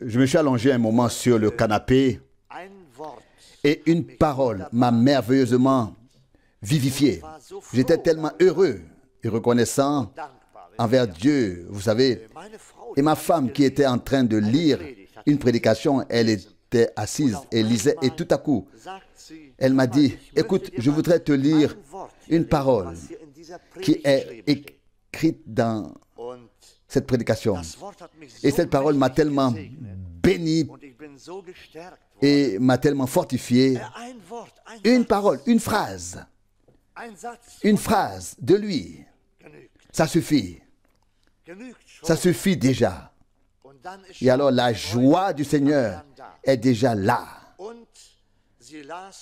Je me suis allongé un moment sur le canapé et une parole m'a merveilleusement vivifié. J'étais tellement heureux et reconnaissant envers Dieu, vous savez. Et ma femme qui était en train de lire une prédication, elle était assise et lisait, et tout à coup, elle m'a dit, écoute, je voudrais te lire une parole qui est écrite dans cette prédication. Et cette parole m'a tellement béni et m'a tellement fortifié. Une parole, une phrase de lui, ça suffit. Ça suffit déjà. Et alors la joie du Seigneur est déjà là.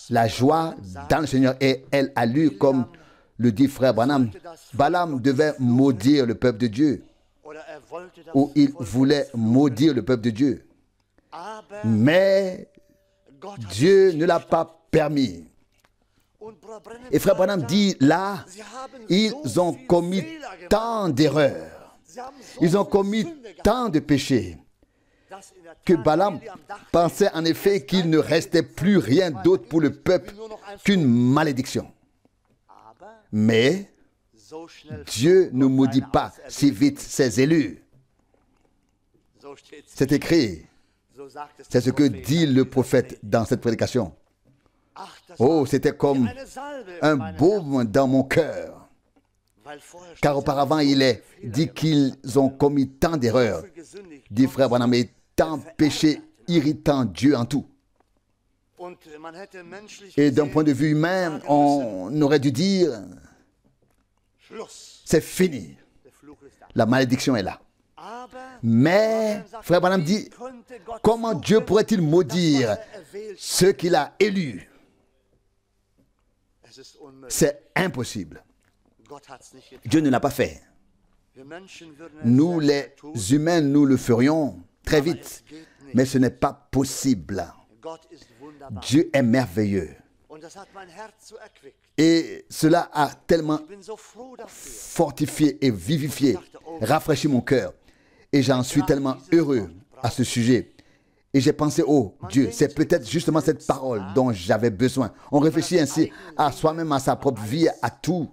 La joie dans le Seigneur. Et elle a lu, comme le dit frère Branham, Balaam devait maudire le peuple de Dieu. Ou il voulait maudire le peuple de Dieu. Mais Dieu ne l'a pas permis. Et frère Branham dit là, ils ont commis tant d'erreurs. Ils ont commis tant de péchés que Balaam pensait en effet qu'il ne restait plus rien d'autre pour le peuple qu'une malédiction. Mais Dieu ne maudit pas si vite ses élus. C'est écrit. C'est ce que dit le prophète dans cette prédication. Oh, c'était comme un baume dans mon cœur. Car auparavant, il est dit qu'ils ont commis tant d'erreurs, dit frère Branham, et tant péchés irritant Dieu en tout. Et d'un point de vue humain, on aurait dû dire, c'est fini. La malédiction est là. Mais, frère Branham dit, comment Dieu pourrait-il maudire ceux qu'il a élus? C'est impossible. Dieu ne l'a pas fait. Nous, les humains, nous le ferions très vite. Mais ce n'est pas possible. Dieu est merveilleux. Et cela a tellement fortifié et vivifié, rafraîchi mon cœur. Et j'en suis tellement heureux à ce sujet. Et j'ai pensé, oh Dieu, c'est peut-être justement cette parole dont j'avais besoin. On réfléchit ainsi à soi-même, à sa propre vie, à tout.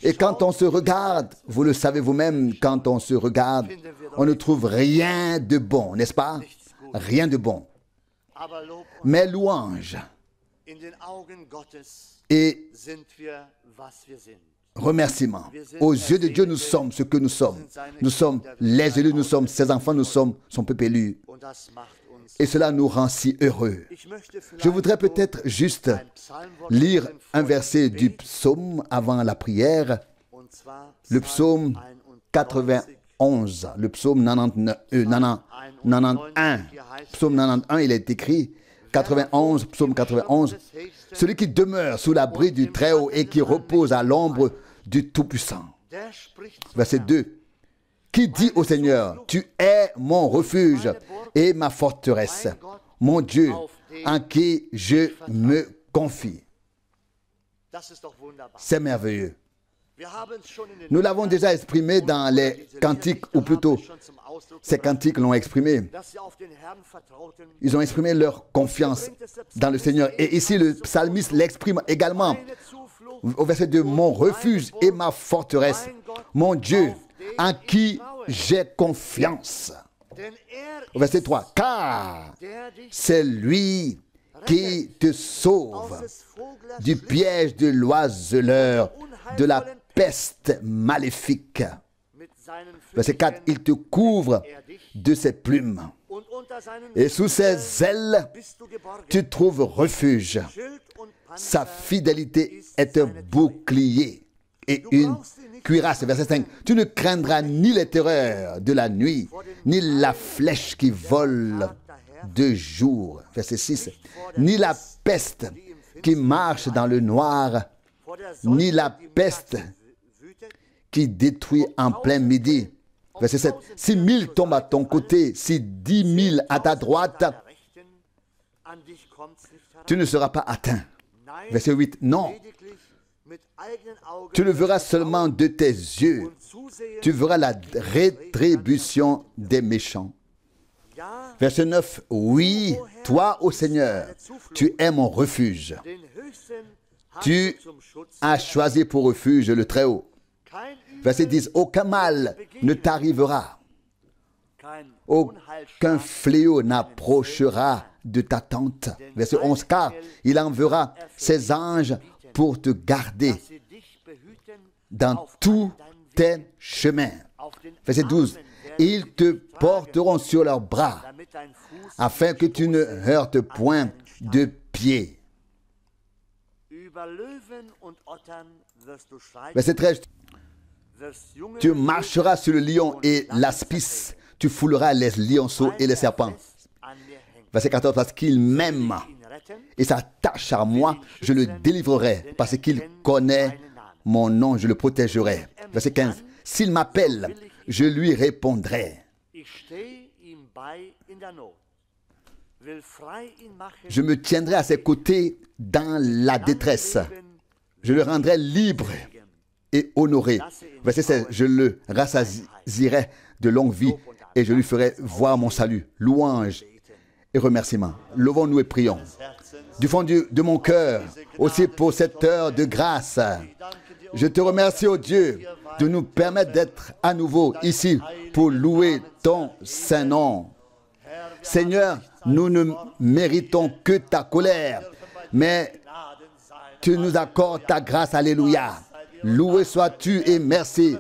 Et quand on se regarde, vous le savez vous-même, quand on se regarde, on ne trouve rien de bon, n'est-ce pas? Rien de bon. Mais louange et remerciement. Aux yeux de Dieu, nous sommes ce que nous sommes. Nous sommes les élus, nous sommes ses enfants, nous sommes son peuple élu. Et cela nous rend si heureux. Je voudrais peut-être juste lire un verset du psaume avant la prière. Le psaume 91, le psaume 91. Psaume 91, il est écrit 91, psaume 91. Celui qui demeure sous l'abri du Très-Haut et qui repose à l'ombre du Tout-Puissant. Verset 2. Qui dit au Seigneur, tu es mon refuge et ma forteresse, mon Dieu, en qui je me confie. C'est merveilleux. Nous l'avons déjà exprimé dans les cantiques, ou plutôt, ces cantiques l'ont exprimé. Ils ont exprimé leur confiance dans le Seigneur. Et ici, le psalmiste l'exprime également. Au verset 2, mon refuge et ma forteresse, mon Dieu, en qui j'ai confiance. Au verset 3, car c'est lui qui te sauve du piège de l'oiseleur, de la peste maléfique. Verset 4, il te couvre de ses plumes. Et sous ses ailes, tu trouves refuge. Sa fidélité est un bouclier et une cuirasse. Verset 5, tu ne craindras ni les terreurs de la nuit, ni la flèche qui vole de jour. Verset 6, ni la peste qui marche dans le noir, ni la peste qui détruit en plein midi. Verset 7. Si 1000 tombent à ton côté, si 10 000 à ta droite, tu ne seras pas atteint. Verset 8. Non, Tu le verras seulement de tes yeux. Tu verras la rétribution des méchants. Verset 9. Oui, toi, ô Seigneur, tu es mon refuge. Tu as choisi pour refuge le Très-Haut. Verset 10. Aucun mal ne t'arrivera. Aucun fléau n'approchera de ta tente. Verset 11. Car il enverra ses anges pour te garder dans tous tes chemins. Verset 12. Ils te porteront sur leurs bras afin que tu ne heurtes point de pied. Verset 13. Tu marcheras sur le lion et l'aspis. Tu fouleras les lionceaux et les serpents. Verset 14. Parce qu'il m'aime et s'attache à moi, je le délivrerai. Parce qu'il connaît mon nom, je le protégerai. Verset 15. S'il m'appelle, je lui répondrai. Je me tiendrai à ses côtés dans la détresse. Je le rendrai libre et honoré. Verset 16. Je le rassasierai de longue vie et je lui ferai voir mon salut. Louange et remerciements. Levons-nous et prions. Du fond de mon cœur, aussi pour cette heure de grâce. Je te remercie, ô Dieu, de nous permettre d'être à nouveau ici pour louer ton Saint-Nom. Seigneur, nous ne méritons que ta colère, mais tu nous accordes ta grâce. Alléluia. Loué sois-tu et merci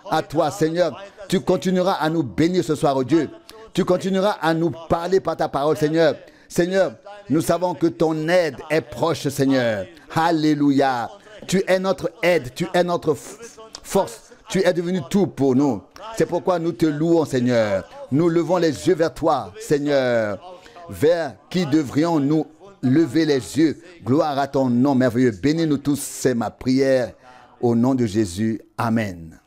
à toi, Seigneur. Tu continueras à nous bénir ce soir, ô Dieu. Tu continueras à nous parler par ta parole, Seigneur. Seigneur, nous savons que ton aide est proche, Seigneur. Alléluia. Tu es notre aide, tu es notre force. Tu es devenu tout pour nous. C'est pourquoi nous te louons, Seigneur. Nous levons les yeux vers toi, Seigneur. Vers qui devrions-nous lever les yeux? Gloire à ton nom merveilleux. Bénis-nous tous, c'est ma prière. Au nom de Jésus. Amen.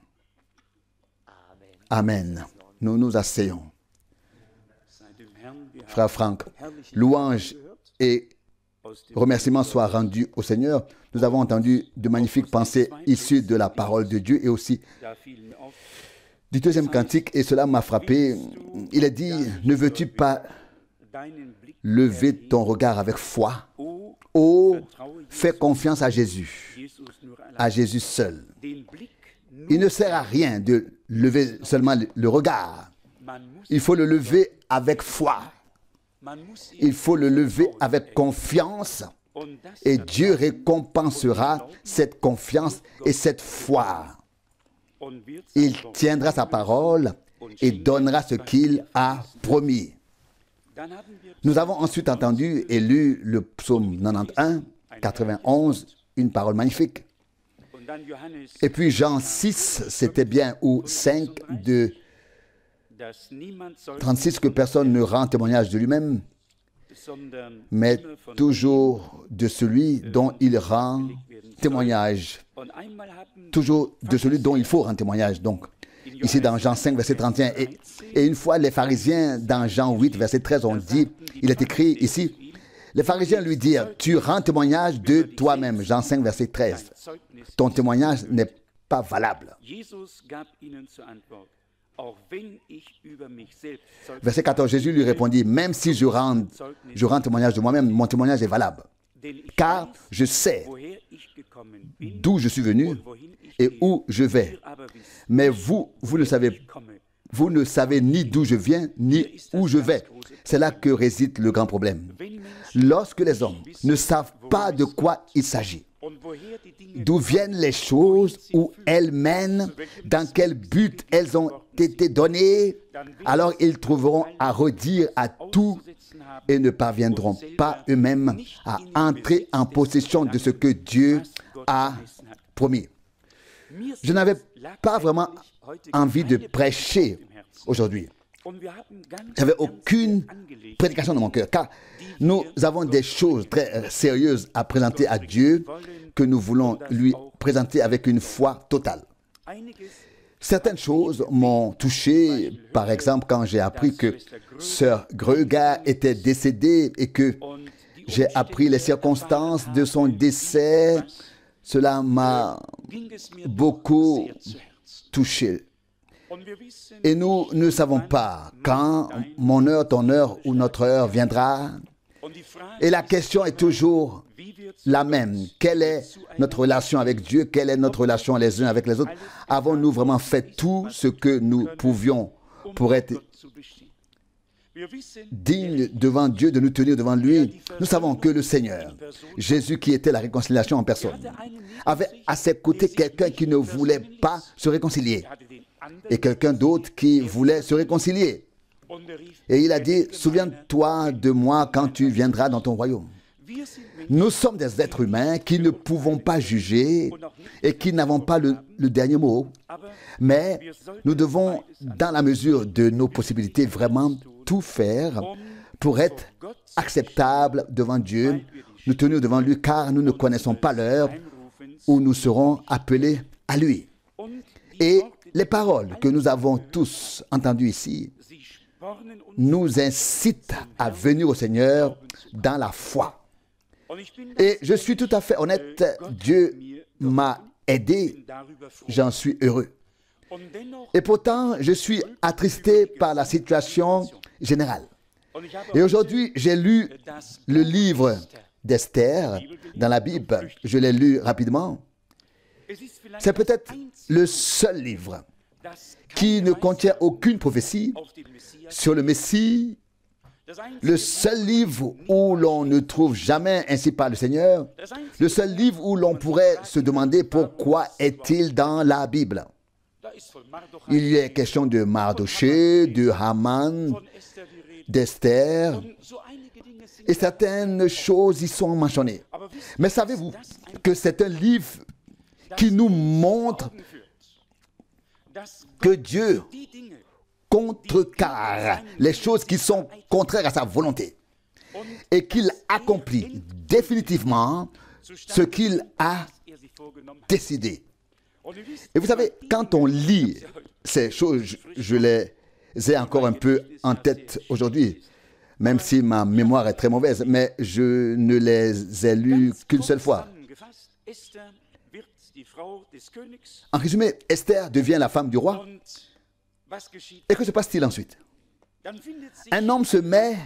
Amen. Nous nous asseyons. Frère Franck, louange et remerciements soient rendus au Seigneur. Nous avons entendu de magnifiques pensées issues de la parole de Dieu et aussi du deuxième cantique, et cela m'a frappé. Il est dit, ne veux-tu pas lever ton regard avec foi? Oh, fais confiance à Jésus seul. Il ne sert à rien de lever seulement le regard. Il faut le lever avec foi. Il faut le lever avec confiance et Dieu récompensera cette confiance et cette foi. Il tiendra sa parole et donnera ce qu'il a promis. Nous avons ensuite entendu et lu le psaume 91, 91, une parole magnifique. Et puis Jean 6, c'était bien, ou 5 de 36, que personne ne rend témoignage de lui-même, mais toujours de celui dont il rend témoignage. Toujours de celui dont il faut rendre témoignage. Donc, ici dans Jean 5, verset 31. Et une fois, les pharisiens, dans Jean 8, verset 13, ont dit, il est écrit ici, les pharisiens lui dirent, tu rends témoignage de toi-même. Jean 5, verset 13. Ton témoignage n'est pas valable. Verset 14, Jésus lui répondit, même si je rends témoignage de moi-même, mon témoignage est valable. Car je sais d'où je suis venu et où je vais. Mais vous ne savez ni d'où je viens, ni où je vais. C'est là que réside le grand problème. Lorsque les hommes ne savent pas de quoi il s'agit, d'où viennent les choses, où elles mènent, dans quel but elles ont été données, alors ils trouveront à redire à tout et ne parviendront pas eux-mêmes à entrer en possession de ce que Dieu a promis. Je n'avais pas vraiment envie de prêcher aujourd'hui. Je n'avais aucune prédication dans mon cœur, car nous avons des choses très sérieuses à présenter à Dieu que nous voulons lui présenter avec une foi totale. Certaines choses m'ont touché, par exemple quand j'ai appris que Sœur Gröger était décédée et que j'ai appris les circonstances de son décès. Cela m'a beaucoup touché. Et nous ne savons pas quand mon heure, ton heure ou notre heure viendra. Et la question est toujours la même. Quelle est notre relation avec Dieu? Quelle est notre relation les uns avec les autres? Avons-nous vraiment fait tout ce que nous pouvions pour être dignes devant Dieu, de nous tenir devant lui? Nous savons que le Seigneur, Jésus qui était la réconciliation en personne, avait à ses côtés quelqu'un qui ne voulait pas se réconcilier et quelqu'un d'autre qui voulait se réconcilier. Et il a dit, souviens-toi de moi quand tu viendras dans ton royaume. Nous sommes des êtres humains qui ne pouvons pas juger et qui n'avons pas le dernier mot. Mais nous devons, dans la mesure de nos possibilités, vraiment tout faire pour être acceptables devant Dieu, nous tenir devant lui, car nous ne connaissons pas l'heure où nous serons appelés à lui. Et les paroles que nous avons tous entendues ici nous incitent à venir au Seigneur dans la foi. Et je suis tout à fait honnête, Dieu m'a aidé, j'en suis heureux. Et pourtant, je suis attristé par la situation générale. Et aujourd'hui, j'ai lu le livre d'Esther dans la Bible. Je l'ai lu rapidement. C'est peut-être le seul livre qui ne contient aucune prophétie sur le Messie, le seul livre où l'on ne trouve jamais ainsi par le Seigneur, le seul livre où l'on pourrait se demander pourquoi est-il dans la Bible. Il y a question de Mardoché, de Haman, d'Esther, et certaines choses y sont mentionnées. Mais savez-vous que c'est un livre qui nous montre que Dieu contrecarre les choses qui sont contraires à sa volonté et qu'il accomplit définitivement ce qu'il a décidé. Et vous savez, quand on lit ces choses, je les ai encore un peu en tête aujourd'hui, même si ma mémoire est très mauvaise, mais je ne les ai lues qu'une seule fois. En résumé, Esther devient la femme du roi. Et que se passe-t-il ensuite? Un homme se met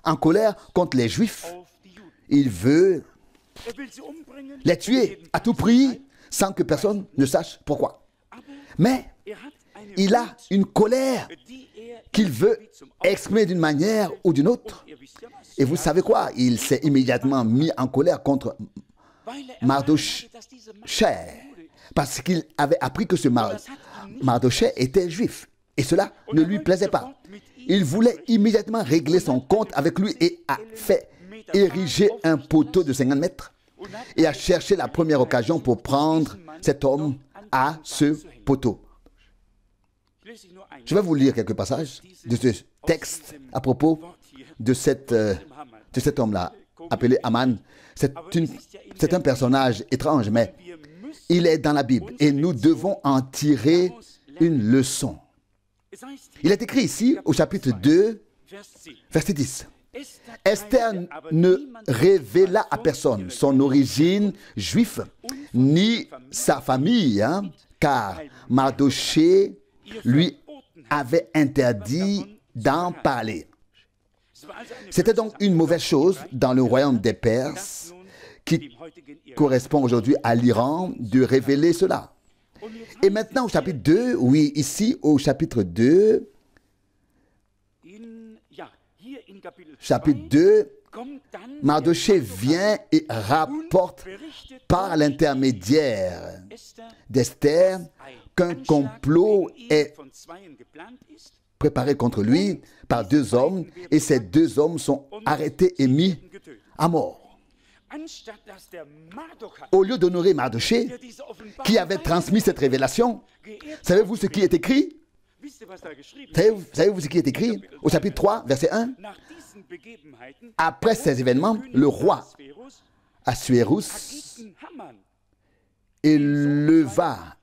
en colère contre les Juifs. Il veut les tuer à tout prix sans que personne ne sache pourquoi. Mais il a une colère qu'il veut exprimer d'une manière ou d'une autre. Et vous savez quoi? Il s'est immédiatement mis en colère contre Mardoché, parce qu'il avait appris que ce Mardoché était juif. Et cela ne lui plaisait pas. Il voulait immédiatement régler son compte avec lui et a fait ériger un poteau de 50 mètres et a cherché la première occasion pour prendre cet homme à ce poteau. Je vais vous lire quelques passages de ce texte à propos de cet homme-là, appelé Haman. C'est un personnage étrange, mais il est dans la Bible et nous devons en tirer une leçon. Il est écrit ici au chapitre 2, verset 10. Esther ne révéla à personne son origine juive, ni sa famille, car Mardoché lui avait interdit d'en parler. C'était donc une mauvaise chose dans le royaume des Perses, qui correspond aujourd'hui à l'Iran, de révéler cela. Et maintenant au chapitre 2, oui, ici au chapitre 2, Mardoché vient et rapporte par l'intermédiaire d'Esther qu'un complot est préparé contre lui par deux hommes et ces deux hommes sont arrêtés et mis à mort. Au lieu d'honorer Mardoché, qui avait transmis cette révélation, savez-vous ce qui est écrit? Savez-vous ce qui est écrit au chapitre 3, verset 1? Après ces événements, le roi Assuérus éleva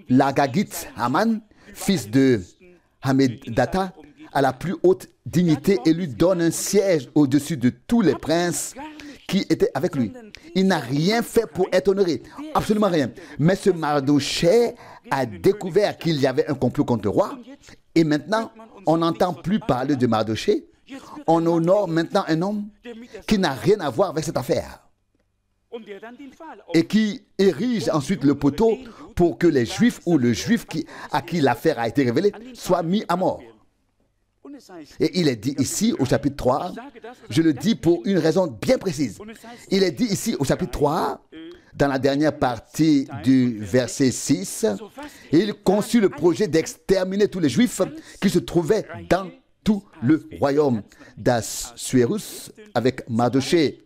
l'Agagite Haman, fils de Hamédata, à la plus haute dignité et lui donne un siège au-dessus de tous les princes qui était avec lui. Il n'a rien fait pour être honoré, absolument rien. Mais ce Mardochée a découvert qu'il y avait un complot contre le roi. Et maintenant, on n'entend plus parler de Mardochée. On honore maintenant un homme qui n'a rien à voir avec cette affaire. Et qui érige ensuite le poteau pour que les Juifs ou le Juif à qui l'affaire a été révélée soit mis à mort. Et il est dit ici au chapitre 3, je le dis pour une raison bien précise. Il est dit ici au chapitre 3, dans la dernière partie du verset 6, il conçut le projet d'exterminer tous les Juifs qui se trouvaient dans tout le royaume d'Assuérus avec Mardochée.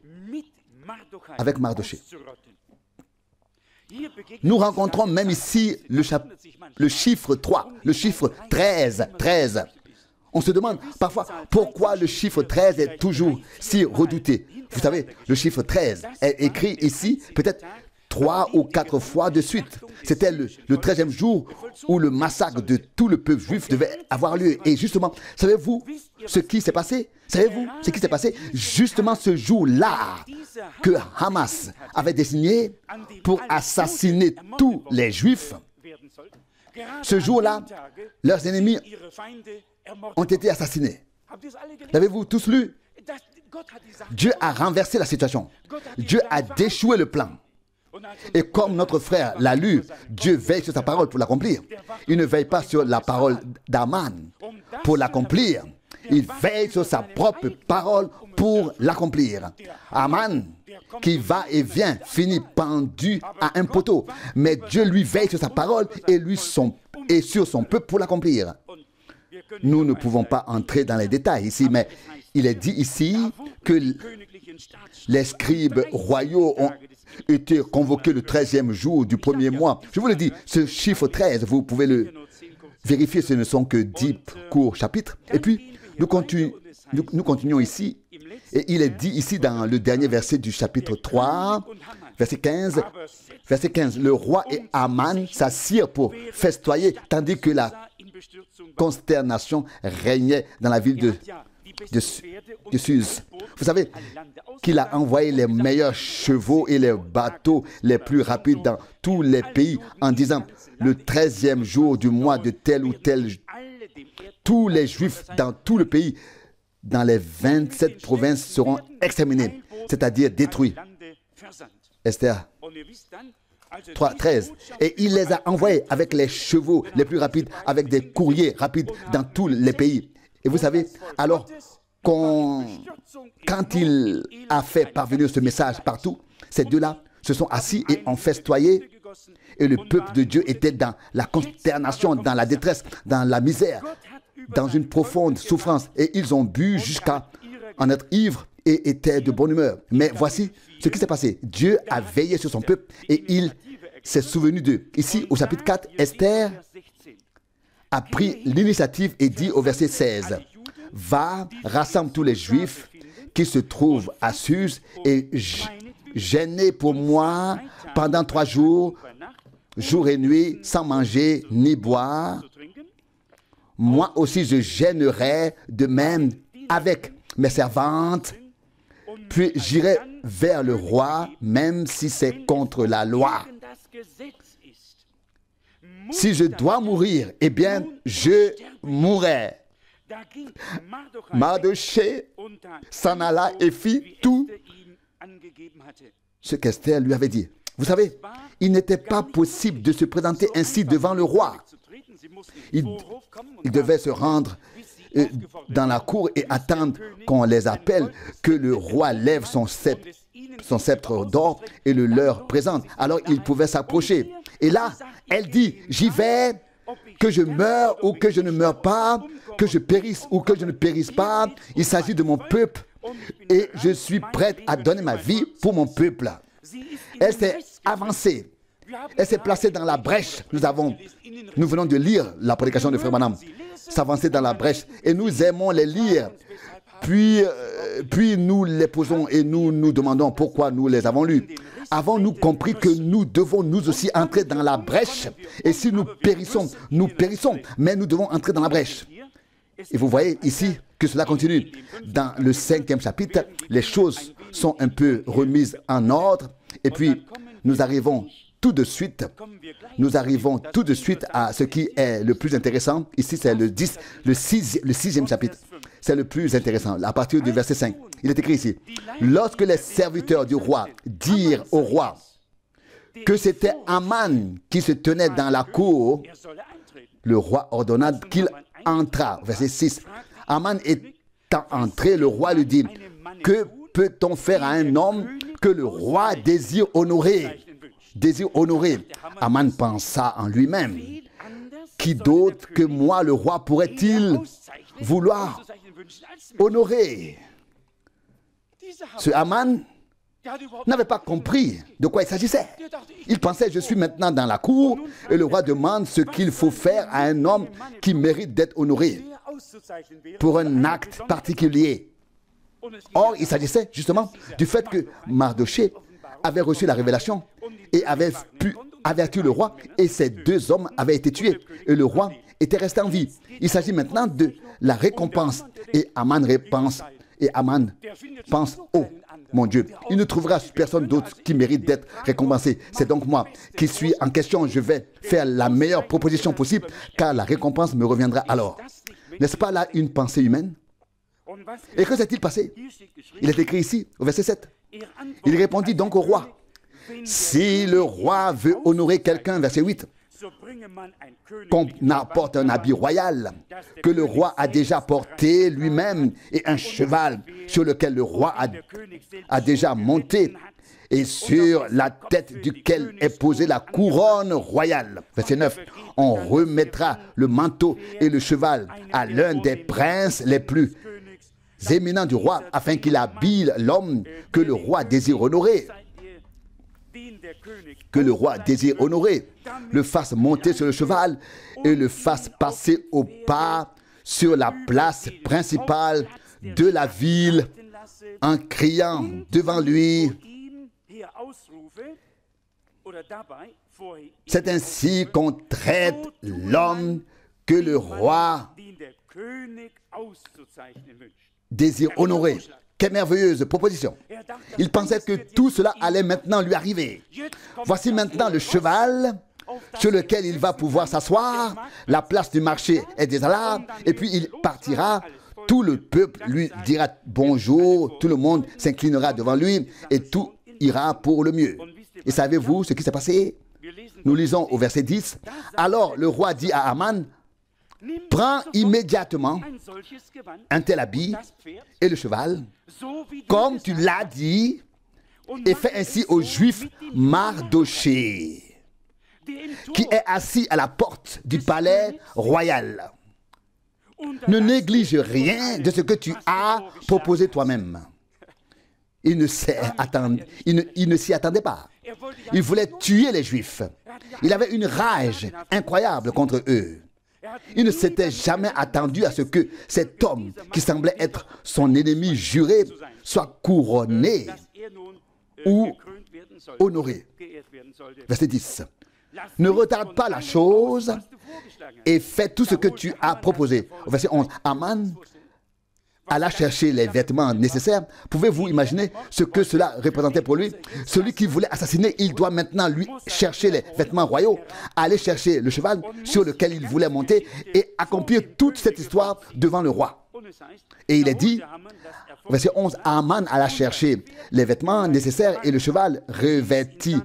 Nous rencontrons même ici le chiffre 3, le chiffre 13. On se demande parfois pourquoi le chiffre 13 est toujours si redouté. Vous savez, le chiffre 13 est écrit ici peut-être 3 ou 4 fois de suite. C'était le 13e jour où le massacre de tout le peuple juif devait avoir lieu. Et justement, savez-vous ce qui s'est passé? Savez-vous ce qui s'est passé? Justement ce jour-là que Hamas avait désigné pour assassiner tous les Juifs, ce jour-là, leurs ennemis ont été assassinés. L'avez-vous tous lu? Dieu a renversé la situation. Dieu a déchoué le plan. Et comme notre frère l'a lu, Dieu veille sur sa parole pour l'accomplir. Il ne veille pas sur la parole d'Aman pour l'accomplir. Il veille sur sa propre parole pour l'accomplir. Aman, qui va et vient, finit pendu à un poteau. Mais Dieu lui veille sur sa parole et sur son peuple pour l'accomplir. Nous ne pouvons pas entrer dans les détails ici, mais il est dit ici que les scribes royaux ont été convoqués le 13e jour du premier mois. Je vous le dis, ce chiffre 13, vous pouvez le vérifier, ce ne sont que 10 courts chapitres. Et puis, nous continuons ici, et il est dit ici dans le dernier verset du chapitre 3, verset 15, le roi et Aman s'assirent pour festoyer, tandis que la consternation régnait dans la ville de Suse. Vous savez qu'il a envoyé les meilleurs chevaux et les bateaux les plus rapides dans tous les pays en disant le 13e jour du mois de tel ou tel, tous les Juifs dans tout le pays, dans les 27 provinces seront exterminés, c'est-à-dire détruits. Esther 3:13. Et il les a envoyés avec les chevaux les plus rapides, avec des courriers rapides dans tous les pays. Et vous savez, alors quand il a fait parvenir ce message partout, ces deux-là se sont assis et ont festoyé. Et le peuple de Dieu était dans la consternation, dans la détresse, dans la misère, dans une profonde souffrance. Et ils ont bu jusqu'à en être ivres et étaient de bonne humeur. Mais voici ce qui s'est passé. Dieu a veillé sur son peuple et il s'est souvenu d'eux. Ici, au chapitre 4, Esther a pris l'initiative et dit au verset 16, « Va, rassemble tous les Juifs qui se trouvent à Suse et gênez pour moi pendant 3 jours, jour et nuit, sans manger ni boire. Moi aussi, je gênerai de même avec mes servantes. Puis j'irai vers le roi, même si c'est contre la loi. Si je dois mourir, eh bien, je mourrai. » Mardochée s'en alla et fit tout ce qu'Esther lui avait dit. Vous savez, il n'était pas possible de se présenter ainsi devant le roi. Il devait se rendre dans la cour et attendre qu'on les appelle, que le roi lève son sceptre d'or et le leur présente. Alors il pouvait s'approcher. Et là, elle dit, j'y vais, que je meure ou que je ne meure pas, que je périsse ou que je ne périsse pas. Il s'agit de mon peuple et je suis prête à donner ma vie pour mon peuple. Elle s'est avancée. Elle s'est placée dans la brèche. Nous venons de lire la prédication de Frère Branham. S'avancer dans la brèche. Et nous aimons les lire. Puis nous les posons et nous nous demandons pourquoi nous les avons lus. Avons-nous compris que nous devons nous aussi entrer dans la brèche? Et si nous périssons, mais nous devons entrer dans la brèche. Et vous voyez ici que cela continue. Dans le 5e chapitre, les choses sont un peu remises en ordre. Et puis, nous arrivons tout de suite à ce qui est le plus intéressant. Ici, c'est le 6e chapitre. C'est le plus intéressant, à partir du verset 5. Il est écrit ici, « Lorsque les serviteurs du roi dirent au roi que c'était Aman qui se tenait dans la cour, le roi ordonna qu'il entrât. » Verset 6. Aman étant entré, le roi lui dit, « Que peut-on faire à un homme que le roi désire honorer ?» Désire honorer. Aman pensa en lui-même, « Qui d'autre que moi le roi pourrait-il vouloir honorer ?» Ce Aman n'avait pas compris de quoi il s'agissait. Il pensait, je suis maintenant dans la cour et le roi demande ce qu'il faut faire à un homme qui mérite d'être honoré pour un acte particulier. Or, il s'agissait justement du fait que Mardochée avait reçu la révélation et avait pu avertir le roi, et ces 2 hommes avaient été tués et le roi était resté en vie. Il s'agit maintenant de la récompense, et Aman pense, oh mon Dieu, il ne trouvera personne d'autre qui mérite d'être récompensé. C'est donc moi qui suis en question. Je vais faire la meilleure proposition possible, car la récompense me reviendra alors. N'est-ce pas là une pensée humaine? Et que s'est-il passé? Il est écrit ici, au verset 7. Il répondit donc au roi, « Si le roi veut honorer quelqu'un, verset 8, qu'on apporte un habit royal que le roi a déjà porté lui-même et un cheval sur lequel le roi a déjà monté et sur la tête duquel est posée la couronne royale. » Verset 9. « On remettra le manteau et le cheval à l'un des princes les plus éminents du roi, afin qu'il habille l'homme que le roi désire honorer. Que le roi désire honorer, le fasse monter sur le cheval et le fasse passer au pas sur la place principale de la ville en criant devant lui. C'est ainsi qu'on traite l'homme que le roi désire honorer. Quelle merveilleuse proposition. Il pensait que tout cela allait maintenant lui arriver. Voici maintenant le cheval sur lequel il va pouvoir s'asseoir. La place du marché est déjà là. Et puis il partira. Tout le peuple lui dira bonjour. Tout le monde s'inclinera devant lui. Et tout ira pour le mieux. Et savez-vous ce qui s'est passé? Nous lisons au verset 10. Alors le roi dit à Aman, « Prends immédiatement un tel habit et le cheval, comme tu l'as dit, et fais ainsi au juif Mardochée, qui est assis à la porte du palais royal. Ne néglige rien de ce que tu as proposé toi-même. » Il ne s'y attendait pas. Il voulait tuer les Juifs. Il avait une rage incroyable contre eux. Il ne s'était jamais attendu à ce que cet homme, qui semblait être son ennemi juré, soit couronné ou honoré. Verset 10. Ne retarde pas la chose et fais tout ce que tu as proposé. Verset 11. Aman alla chercher les vêtements nécessaires. Pouvez-vous imaginer ce que cela représentait pour lui? Celui qui voulait assassiner, il doit maintenant lui chercher les vêtements royaux, aller chercher le cheval sur lequel il voulait monter et accomplir toute cette histoire devant le roi. Et il est dit, verset 11, Aman alla chercher les vêtements nécessaires et le cheval revêtit.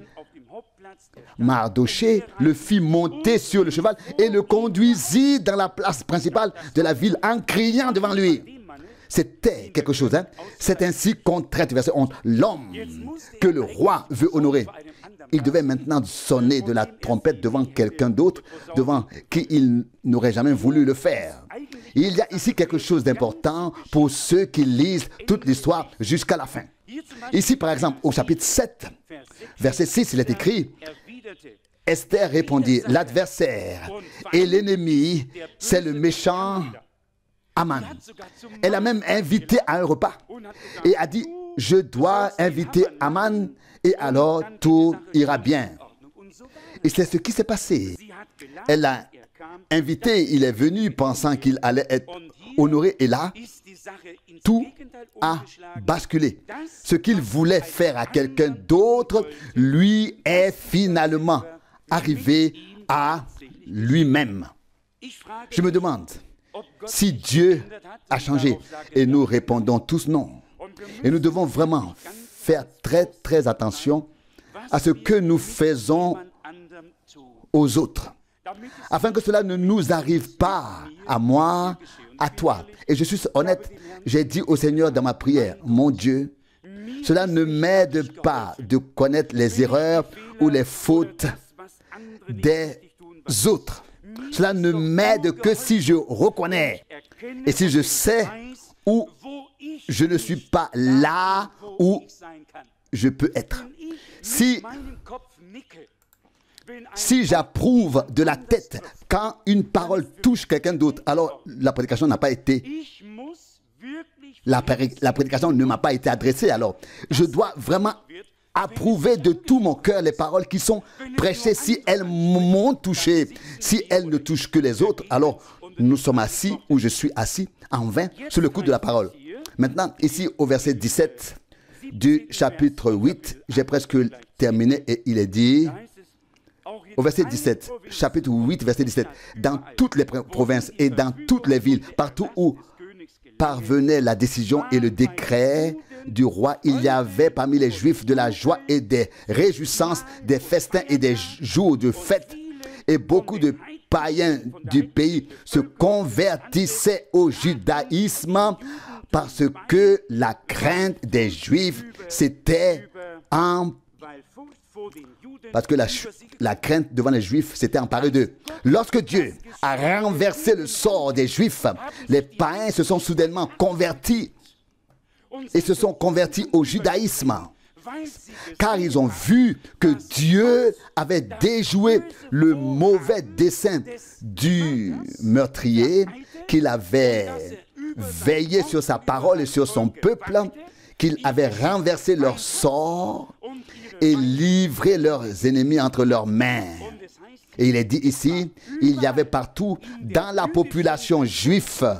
Mardochée le fit monter sur le cheval et le conduisit dans la place principale de la ville en criant devant lui. C'était quelque chose, hein? C'est ainsi qu'on traite, verset 11, l'homme que le roi veut honorer. Il devait maintenant sonner de la trompette devant quelqu'un d'autre, devant qui il n'aurait jamais voulu le faire. Il y a ici quelque chose d'important pour ceux qui lisent toute l'histoire jusqu'à la fin. Ici, par exemple, au chapitre 7, verset 6, il est écrit, Esther répondit, l'adversaire et l'ennemi, c'est le méchant Aman. Elle a même invité à un repas et a dit, je dois inviter Aman et alors tout ira bien. Et c'est ce qui s'est passé. Elle l'a invité, il est venu pensant qu'il allait être honoré et là, tout a basculé. Ce qu'il voulait faire à quelqu'un d'autre, lui est finalement arrivé à lui-même. Je me demande si Dieu a changé. Et nous répondons tous non. Et nous devons vraiment faire très très attention à ce que nous faisons aux autres, afin que cela ne nous arrive pas à moi, à toi. Et je suis honnête, j'ai dit au Seigneur dans ma prière, mon Dieu, cela ne m'aide pas de connaître les erreurs ou les fautes des autres. Cela ne m'aide que si je reconnais et si je sais où je ne suis pas là où je peux être. Si j'approuve de la tête quand une parole touche quelqu'un d'autre, alors la prédication n'a pas été, la prédication ne m'a pas été adressée. Alors, je dois vraiment approuver de tout mon cœur les paroles qui sont prêchées. Si elles m'ont touché, si elles ne touchent que les autres, alors nous sommes assis, ou je suis assis en vain sur le coup de la parole. Maintenant, ici au verset 17 du chapitre 8, j'ai presque terminé et il est dit, au verset 17, chapitre 8, verset 17, dans toutes les provinces et dans toutes les villes, partout où parvenait la décision et le décret du roi, il y avait parmi les Juifs de la joie et des réjouissances, des festins et des jours de fête. Et beaucoup de païens du pays se convertissaient au judaïsme parce que la crainte des Juifs s'était parce que la crainte devant les Juifs s'était emparée d'eux. Lorsque Dieu a renversé le sort des Juifs, les païens se sont soudainement convertis et se sont convertis au judaïsme, car ils ont vu que Dieu avait déjoué le mauvais dessein du meurtrier, qu'il avait veillé sur sa parole et sur son peuple, qu'il avait renversé leur sort et livré leurs ennemis entre leurs mains. Et il est dit ici, il y avait partout dans la population juive,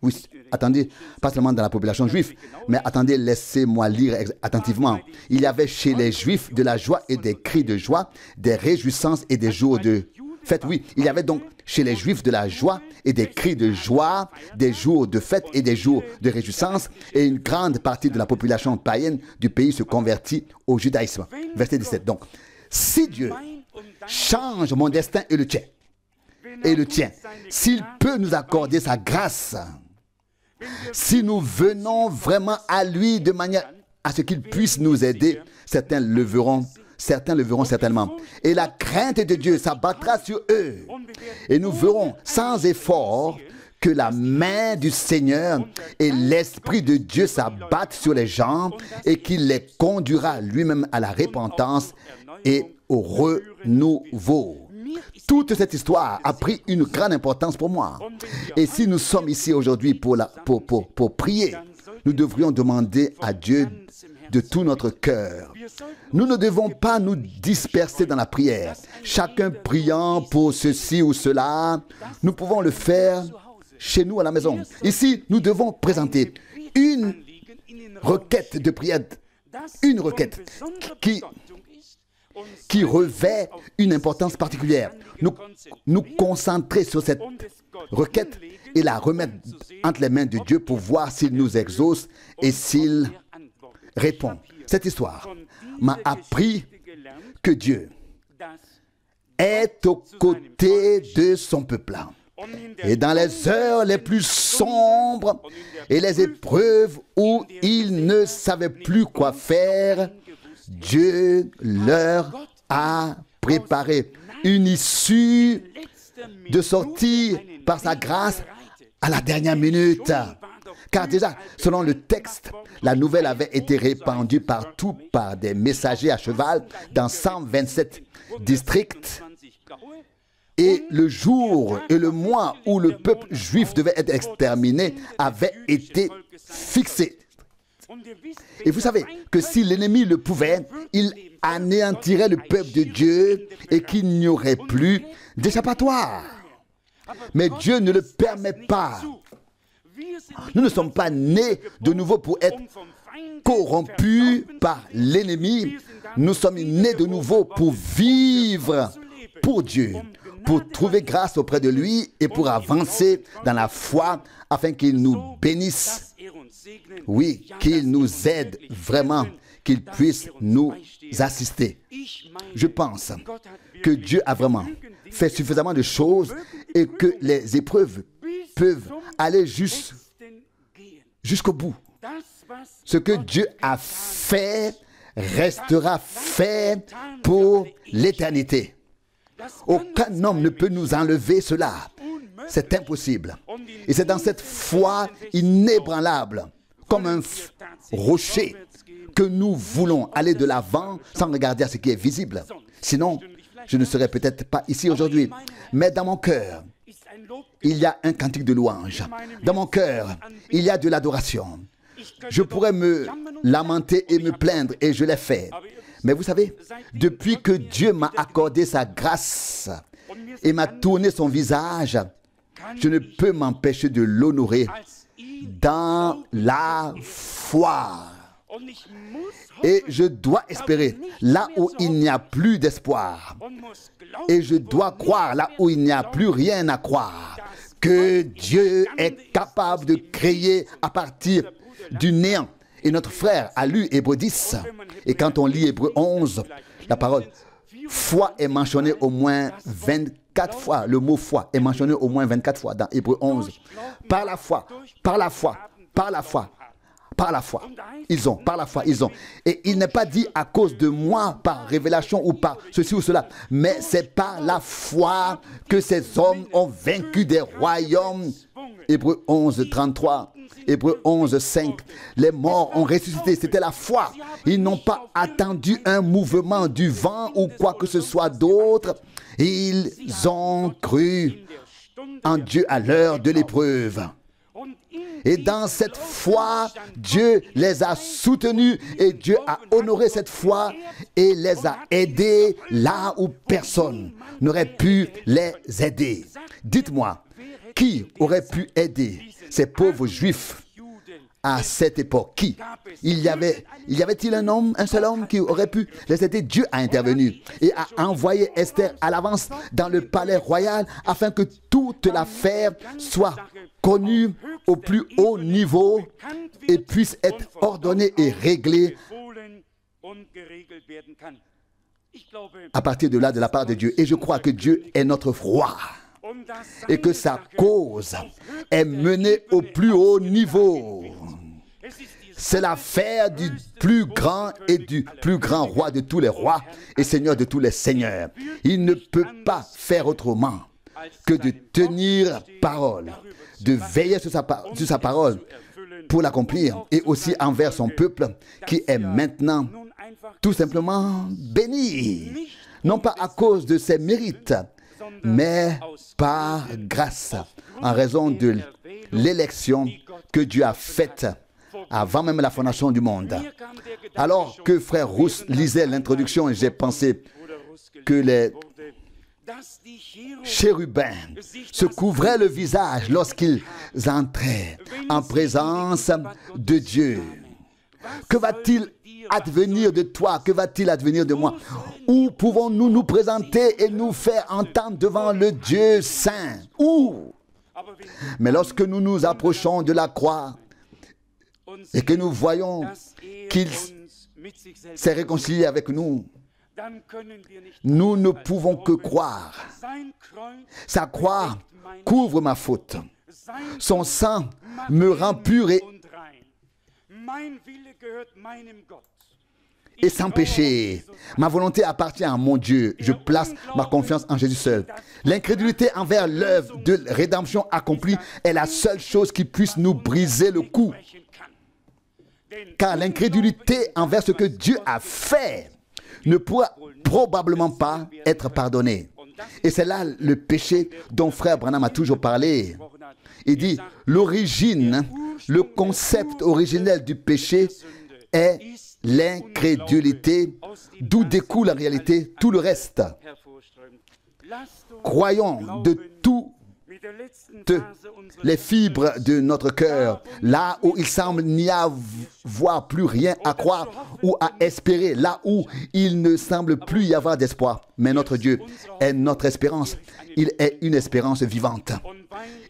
oui, attendez, pas seulement dans la population juive, mais attendez, laissez-moi lire attentivement. Il y avait chez les Juifs de la joie et des cris de joie, des réjouissances et des jours de fête. Oui, il y avait donc chez les Juifs de la joie et des cris de joie, des jours de fête et des jours de réjouissance, et une grande partie de la population païenne du pays se convertit au judaïsme. Verset 17. Donc, si Dieu change mon destin et le tien, s'il peut nous accorder sa grâce, si nous venons vraiment à lui de manière à ce qu'il puisse nous aider, certains le verront certainement. Et la crainte de Dieu s'abattra sur eux. Et nous verrons sans effort que la main du Seigneur et l'Esprit de Dieu s'abattent sur les gens et qu'il les conduira lui-même à la repentance et au renouveau. Toute cette histoire a pris une grande importance pour moi. Et si nous sommes ici aujourd'hui pour prier, nous devrions demander à Dieu de tout notre cœur. Nous ne devons pas nous disperser dans la prière. Chacun priant pour ceci ou cela, nous pouvons le faire chez nous à la maison. Ici, nous devons présenter une requête de prière, une requête qui revêt une importance particulière. Nous concentrer sur cette requête et la remettre entre les mains de Dieu pour voir s'il nous exauce et s'il répond. Cette histoire m'a appris que Dieu est aux côtés de son peuple. Et dans les heures les plus sombres et les épreuves où ils ne savaient plus quoi faire, Dieu leur a préparé une issue de sortie par sa grâce à la dernière minute. Car déjà, selon le texte, la nouvelle avait été répandue partout par des messagers à cheval dans 127 districts. Et le jour et le mois où le peuple juif devait être exterminé avait été fixé. Et vous savez que si l'ennemi le pouvait, il anéantirait le peuple de Dieu et qu'il n'y aurait plus d'échappatoire. Mais Dieu ne le permet pas. Nous ne sommes pas nés de nouveau pour être corrompus par l'ennemi. Nous sommes nés de nouveau pour vivre pour Dieu, pour trouver grâce auprès de lui et pour avancer dans la foi afin qu'il nous bénisse. Oui, qu'il nous aide vraiment, qu'il puisse nous assister. Je pense que Dieu a vraiment fait suffisamment de choses et que les épreuves peuvent aller jusqu'au bout. Ce que Dieu a fait restera fait pour l'éternité. Aucun homme ne peut nous enlever cela. C'est impossible. Et c'est dans cette foi inébranlable, comme un rocher, que nous voulons aller de l'avant sans regarder à ce qui est visible. Sinon, je ne serais peut-être pas ici aujourd'hui. Mais dans mon cœur, il y a un cantique de louange. Dans mon cœur, il y a de l'adoration. Je pourrais me lamenter et me plaindre, et je l'ai fait. Mais vous savez, depuis que Dieu m'a accordé sa grâce et m'a tourné son visage, je ne peux m'empêcher de l'honorer dans la foi. Et je dois espérer là où il n'y a plus d'espoir. Et je dois croire là où il n'y a plus rien à croire. Que Dieu est capable de créer à partir du néant. Et notre frère a lu Hébreux 10. Et quand on lit Hébreux 11, la parole foi est mentionnée au moins 24 fois. Le mot foi est mentionné au moins 24 fois dans Hébreux 11. Par la foi, par la foi, par la foi. Par la foi, par la foi, ils ont. Et il n'est pas dit à cause de moi, par révélation ou par ceci ou cela, mais c'est par la foi que ces hommes ont vaincu des royaumes. Hébreux 11, 33, Hébreux 11, 5. Les morts ont ressuscité, c'était la foi. Ils n'ont pas attendu un mouvement du vent ou quoi que ce soit d'autre. Ils ont cru en Dieu à l'heure de l'épreuve. Et dans cette foi, Dieu les a soutenus et Dieu a honoré cette foi et les a aidés là où personne n'aurait pu les aider. Dites-moi, qui aurait pu aider ces pauvres juifs à cette époque? Qui? Y avait-il un seul homme qui aurait pu les aider? Dieu a intervenu et a envoyé Esther à l'avance dans le palais royal afin que toute l'affaire soit connue au plus haut niveau et puisse être ordonnée et réglée à partir de là de la part de Dieu. Et je crois que Dieu est notre roi et que sa cause est menée au plus haut niveau. C'est l'affaire du plus grand et du plus grand roi de tous les rois et seigneur de tous les seigneurs. Il ne peut pas faire autrement que de tenir parole, de veiller sur sa parole pour l'accomplir et aussi envers son peuple qui est maintenant tout simplement béni. Non pas à cause de ses mérites, mais par grâce, en raison de l'élection que Dieu a faite avant même la fondation du monde. Alors que frère Rousse lisait l'introduction, j'ai pensé que les chérubins se couvraient le visage lorsqu'ils entraient en présence de Dieu. Que va-t-il advenir de toi? Que va-t-il advenir de moi? Où pouvons-nous nous présenter et nous faire entendre devant le Dieu saint? Où? Mais lorsque nous nous approchons de la croix et que nous voyons qu'il s'est réconcilié avec nous, nous ne pouvons que croire. Sa croix couvre ma faute. Son sang me rend pur et sans péché. Ma volonté appartient à mon Dieu. Je place ma confiance en Jésus seul. L'incrédulité envers l'œuvre de rédemption accomplie est la seule chose qui puisse nous briser le cou. Car l'incrédulité envers ce que Dieu a fait ne pourra probablement pas être pardonnée. Et c'est là le péché dont frère Branham a toujours parlé. Il dit, l'origine, le concept originel du péché est l'incrédulité, d'où découle en réalité tout le reste. Croyons de tout les fibres de notre cœur, là où il semble n'y avoir plus rien à croire ou à espérer, là où il ne semble plus y avoir d'espoir. Mais notre Dieu est notre espérance. Il est une espérance vivante.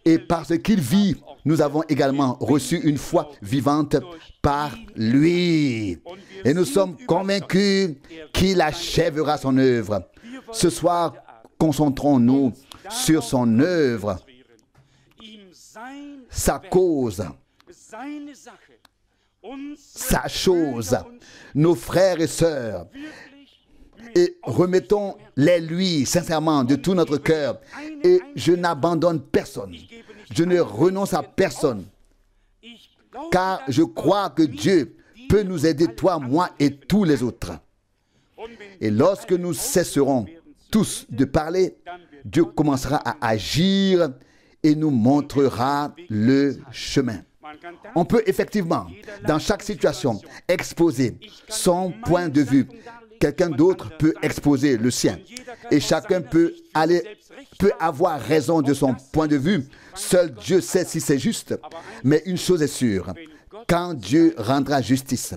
Et parce qu'il vit, nous avons également reçu une foi vivante par lui. Et nous sommes convaincus qu'il achèvera son œuvre. Ce soir, concentrons-nous sur son œuvre, sa cause, sa chose, nos frères et sœurs, et remettons-les lui sincèrement de tout notre cœur. Et je n'abandonne personne, je ne renonce à personne, car je crois que Dieu peut nous aider, toi, moi et tous les autres. Et lorsque nous cesserons tous de parler, Dieu commencera à agir et nous montrera le chemin. On peut effectivement, dans chaque situation, exposer son point de vue. Quelqu'un d'autre peut exposer le sien. Et chacun peut avoir raison de son point de vue. Seul Dieu sait si c'est juste. Mais une chose est sûre, quand Dieu rendra justice,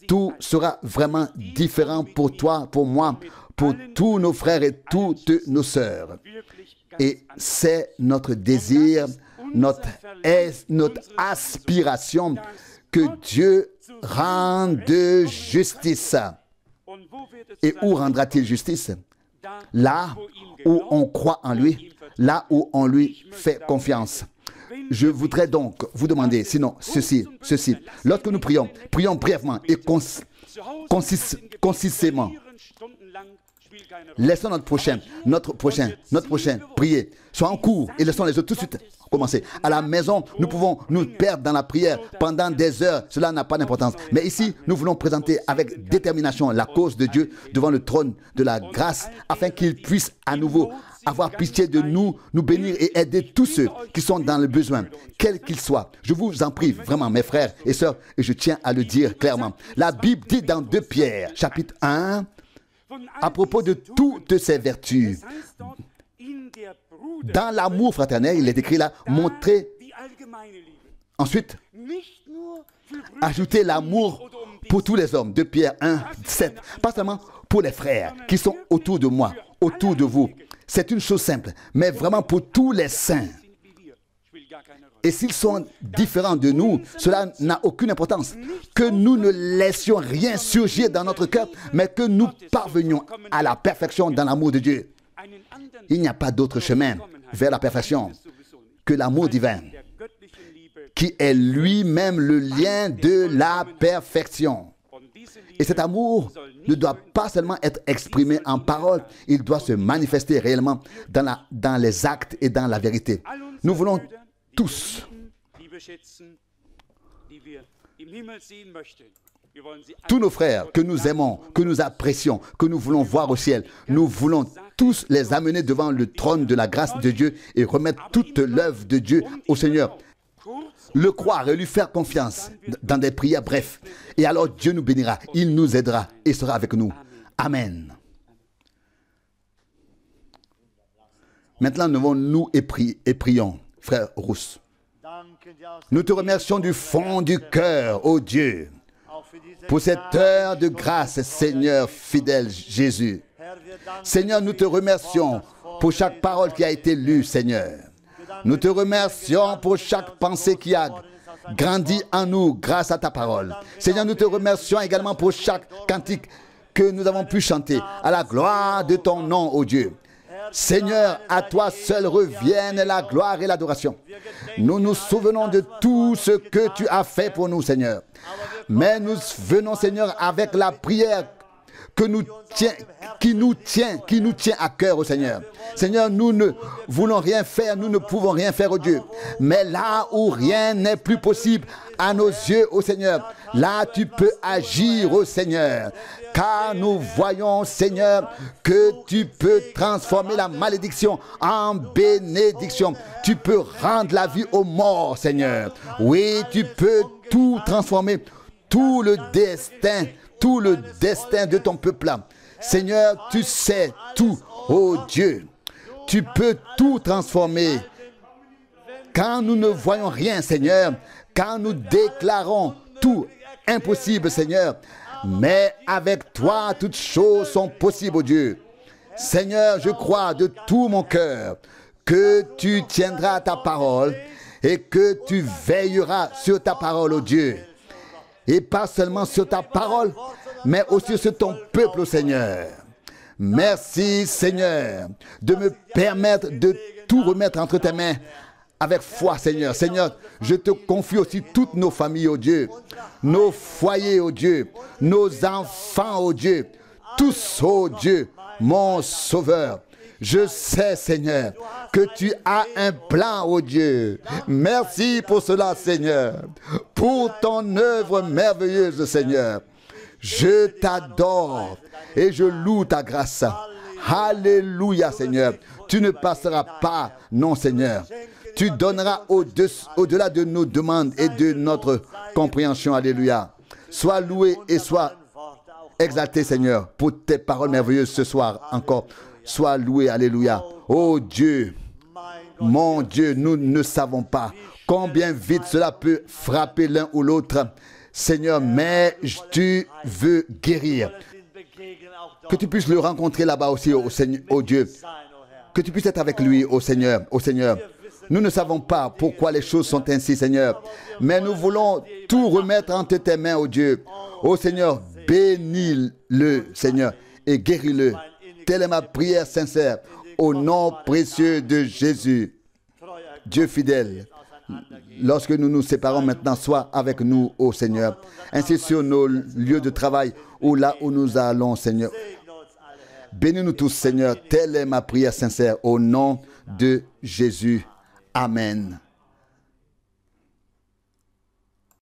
tout sera vraiment différent pour toi, pour moi, pour tous nos frères et toutes nos sœurs. Et c'est notre désir, notre aspiration que Dieu rende justice. Et où rendra-t-il justice? Là où on croit en lui, là où on lui fait confiance. Je voudrais donc vous demander, sinon, ceci. Lorsque nous prions brièvement et concissément. Laissons notre prochain prier. Soit en cours et laissons les autres tout de suite commencer. À la maison, nous pouvons nous perdre dans la prière pendant des heures. Cela n'a pas d'importance. Mais ici, nous voulons présenter avec détermination la cause de Dieu devant le trône de la grâce afin qu'il puisse à nouveau avoir pitié de nous, nous bénir et aider tous ceux qui sont dans le besoin, quels qu'ils soient. Je vous en prie, vraiment, mes frères et sœurs, et je tiens à le dire clairement. La Bible dit dans 2 Pierre, chapitre 1, à propos de toutes ces vertus, dans l'amour fraternel, il est écrit là, montrer. Ensuite, ajouter l'amour pour tous les hommes. 2 Pierre 1, 7. Pas seulement pour les frères qui sont autour de moi, autour de vous. C'est une chose simple, mais vraiment pour tous les saints. Et s'ils sont différents de nous, cela n'a aucune importance. Que nous ne laissions rien surgir dans notre cœur, mais que nous parvenions à la perfection dans l'amour de Dieu. Il n'y a pas d'autre chemin vers la perfection que l'amour divin, qui est lui-même le lien de la perfection. Et cet amour ne doit pas seulement être exprimé en parole, il doit se manifester réellement dans les actes et dans la vérité. Nous voulons tous, tous nos frères que nous aimons, que nous apprécions, que nous voulons voir au ciel, nous voulons tous les amener devant le trône de la grâce de Dieu et remettre toute l'œuvre de Dieu au Seigneur. Le croire et lui faire confiance dans des prières brefs. Et alors Dieu nous bénira, il nous aidera et sera avec nous. Amen. Maintenant, levons-nous et prions, frère Rousse. Nous te remercions du fond du cœur, ô Dieu, pour cette heure de grâce, Seigneur fidèle Jésus. Seigneur, nous te remercions pour chaque parole qui a été lue, Seigneur. Nous te remercions pour chaque pensée qui a grandi en nous grâce à ta parole. Seigneur, nous te remercions également pour chaque cantique que nous avons pu chanter à la gloire de ton nom, ô Dieu. Seigneur, à toi seul reviennent la gloire et l'adoration. Nous nous souvenons de tout ce que tu as fait pour nous, Seigneur. Mais nous venons, Seigneur, avec la prière qui nous tient à cœur, au Seigneur. Seigneur, nous ne voulons rien faire, nous ne pouvons rien faire, au Dieu. Mais là où rien n'est plus possible à nos yeux, au Seigneur, là tu peux agir, au Seigneur. Car nous voyons, Seigneur, que tu peux transformer la malédiction en bénédiction. Tu peux rendre la vie aux morts, Seigneur. Oui, tu peux tout transformer, tout le destin de ton peuple. Seigneur, tu sais tout, oh Dieu. Tu peux tout transformer quand nous ne voyons rien, Seigneur, quand nous déclarons tout impossible, Seigneur, mais avec toi, toutes choses sont possibles, oh Dieu. Seigneur, je crois de tout mon cœur que tu tiendras ta parole et que tu veilleras sur ta parole, oh Dieu. Et pas seulement sur ta parole, mais aussi sur ton peuple, oh Seigneur. Merci, Seigneur, de me permettre de tout remettre entre tes mains avec foi, Seigneur. Seigneur, je te confie aussi toutes nos familles, oh Dieu, nos foyers, oh Dieu, nos enfants, oh Dieu, tous, oh Dieu, mon Sauveur. Je sais, Seigneur, que tu as un plan, oh Dieu. Merci pour cela, Seigneur, pour ton œuvre merveilleuse, Seigneur. Je t'adore et je loue ta grâce. Alléluia, Seigneur. Tu ne passeras pas, non, Seigneur. Tu donneras au-delà de nos demandes et de notre compréhension. Alléluia. Sois loué et sois exalté, Seigneur, pour tes paroles merveilleuses ce soir encore. Sois loué, alléluia. Oh Dieu, mon Dieu, nous ne savons pas combien vite cela peut frapper l'un ou l'autre. Seigneur, mais tu veux guérir. Que tu puisses le rencontrer là-bas aussi, oh Seigneur, oh Dieu. Que tu puisses être avec lui, oh Seigneur, oh Seigneur. Nous ne savons pas pourquoi les choses sont ainsi, Seigneur. Mais nous voulons tout remettre entre tes mains, oh Dieu. Oh Seigneur, bénis-le, Seigneur, et guéris-le. Telle est ma prière sincère, au nom précieux de Jésus. Dieu fidèle, lorsque nous nous séparons maintenant, sois avec nous, ô Seigneur. Ainsi sur nos lieux de travail, ou là où nous allons, Seigneur. Bénis-nous tous, Seigneur. Telle est ma prière sincère, au nom de Jésus. Amen.